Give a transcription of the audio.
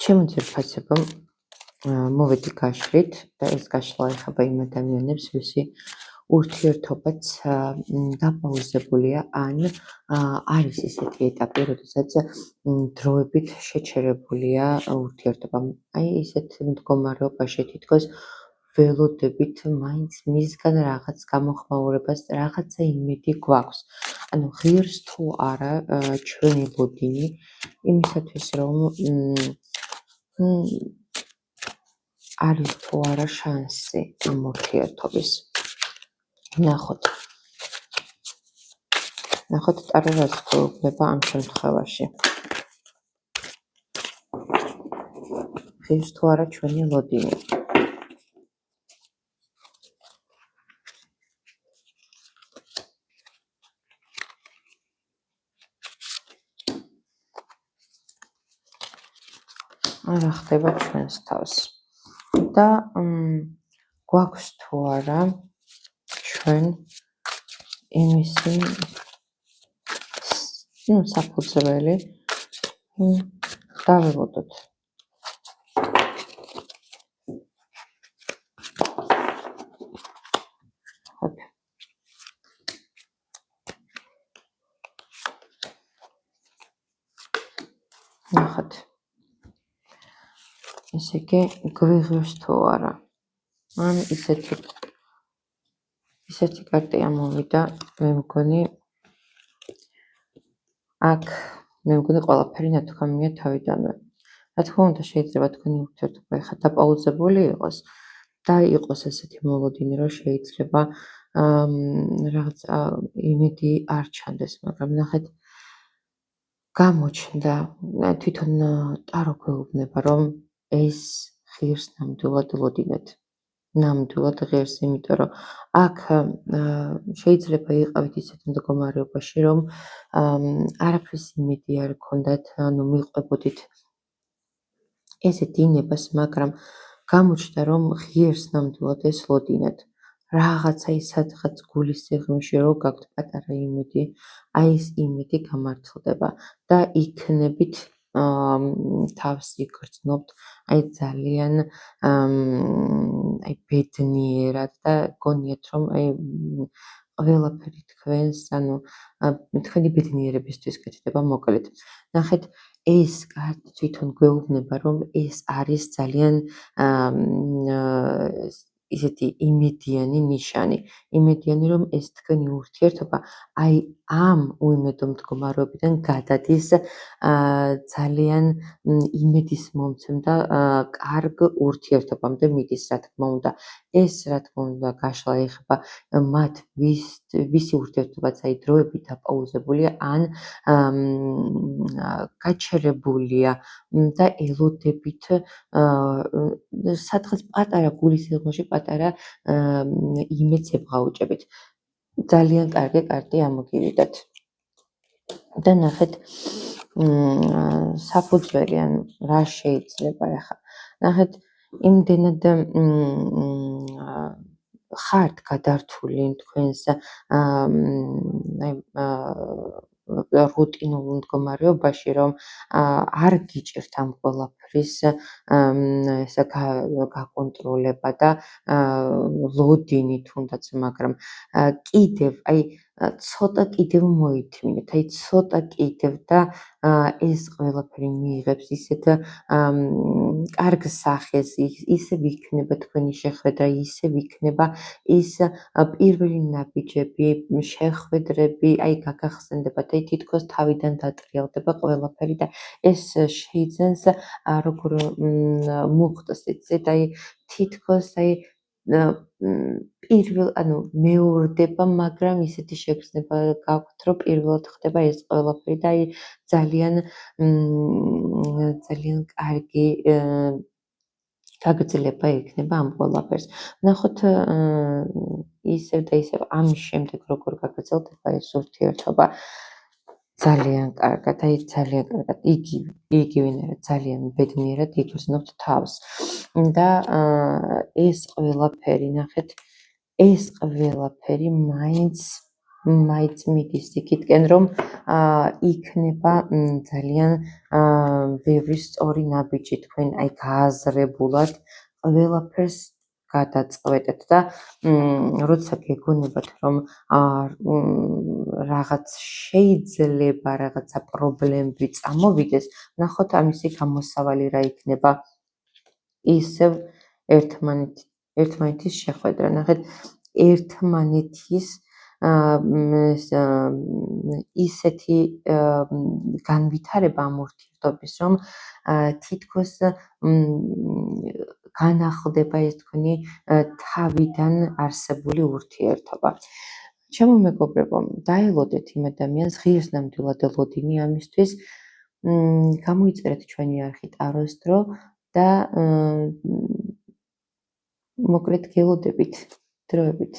ჩემო ძვირფასებო, მოვედი გაშლით და ეს გაშლა ეხება იმ ადამიანებს, ვისი ურთიერთობაც დაპაუზებულია ან არის ისეთი ეტაპი, როდესაც დროებით შეჩერებულია ურთიერთობა. აი ისეთ მდგომარეობაში თითქოს ველოდებით მაინც მისგან რაღაც გამოხმაურებას, რაღაცა იმედი გვაქვს. ანუ ღირს თუ არა ჩვენი ლოდინი იმისათვის, რომ არის თუ არა შანსი ამ ურთიერთობის. ნახოთ ტარო რას გვეუბნება ამ შემთხვევაში. ღირს თუ არა ჩვენი ლოდინი. რა ხდება ჩვენს თავს და გვაქვს თუ არა ჩვენ იმისი საფუძველი დაველოდოთ. ნახოთ. ესე იგი, გვიღებს თუ არა. ან ისეთი კარტი ამოვიდა, მე მგონი ყველაფერი ნათქვამია თავიდანვე. რა თქმა უნდა, შეიძლება თქვენი ურთიერთობა ეხლა დაპაუზებული იყოს და იყოს ესეთი მოლოდინი, რომ შეიძლება რაღაც იმედი არ ჩანდეს, მაგრამ ნახეთ, გამოჩნდა თვითონ ტარო გვეუბნება, რომ ეს ღირს ნამდვილად ლოდინეთ. ნამდვილად ღირს, იმიტომ რომ აქ შეიძლება იყავით ისეთ მდგომარეობაში, რომ არაფრის იმედი არ გქონდათ, ანუ მიყვებოდით ესე დინებას, მაგრამ გამოჩნდა, რომ ღირს ნამდვილად ეს ლოდინეთ. რაღაცა სადღაც გულის სიღრმეში რო გაქვთ პატარა იმედი, აი ეს იმედი გამართლდება და იქნებით თავს იგრძნობთ აი ძალიან ბედნიერად და გონიათ რომ აი ყველაფერი თქვენს, ანუ თქვენი ბედნიერებისთვის კეთდება, მოკლედ. ნახეთ, ეს კარტი თვითონ გვეუბნება, რომ ეს არის ძალიან ისეთი იმედიანი ნიშანი, რომ ეს თქვენი ურთიერთობა აი ამ უიმედო მდგომარეობიდან გადადის ძალიან იმედისმომცემ და კარგ ურთიერთობამდე მიდის, რა თქმა უნდა. ეს, რა თქმა უნდა, გაშლა ეხება მათ, ვისი ურთიერთობაც აი დროებით დაპაუზებულია ან გაჩერებულია და ელოდებით სადღაც პატარა გულის სიღრმეში პატარა იმედს ებღაუჭებით. ძალიან კარგი კარტი ამოგივიდათ. და ნახეთ საფუძველი, ანუ რა შეიძლება ახლა. ნახეთ, იმდენად ხართ გადართული თქვენს რუტინულ მდგომარეობაში, რომ არ გიჭირთ ამ ყველაფრის ესა გაკონტროლება და ლოდინი თუნდაც, მაგრამ კიდევ აი ცოტა კიდევ მოითმინეთ, აი ცოტა კიდევ და ეს ყველაფერი მიიღებს ისეთ კარგ სახეს, ისევ იქნება თქვენი შეხვედრა, ისევ იქნება ის პირველი ნაბიჯები, შეხვედრები, აი გაგახსენდებათ, აი თითქოს თავიდან დატრიალდება ყველაფერი და ეს შეიძენს როგორ მუხტს იცით, აი თითქოს აი მეორდება, მაგრამ ისეთი შეგრძნება გაქვთ, რომ პირველად ხდება ეს ყველაფერი და აი ძალიან კარგი გაგრძელება იქნება ამ ყველაფერს. ნახოთ ისევ და ისევ ამის შემდეგ როგორ გაგრძელდება ეს ურთიერთობა. ძალიან კარგად, აი ძალიან კარგად, იგივე ძალიან ბედნიერად იგრძნობთ თავს. და ეს ყველაფერი, ნახეთ, ეს ყველაფერი მაინც მაინც მიდის იქითკენ, რომ იქნება ძალიან ბევრი სწორი ნაბიჯი თქვენ აი გააზრებულად ყველაფერს გადაწყვეტეთ და როცა გეგონებათ, რომ რაღაც შეიძლება რაღაცა პრობლემები წამოვიდეს, ნახოთ ამისი გამოსავალი რა იქნება. ისევ ერთმანეთის შეხვედრა. ნახეთ, ერთმანეთის ისეთი განვითარება ამ ურთიერთობის, რომ თითქოს განახლდება ეს თქვენი თავიდან არსებული ურთიერთობა. ჩემო მეგობრებო, დაელოდეთ იმ ადამიანს, ღირს ნამდვილად ელოდინი ამისთვის, გამოიწერეთ ჩვენი არხი ტაროს დრო და მოკლედ გელოდებით დროებით.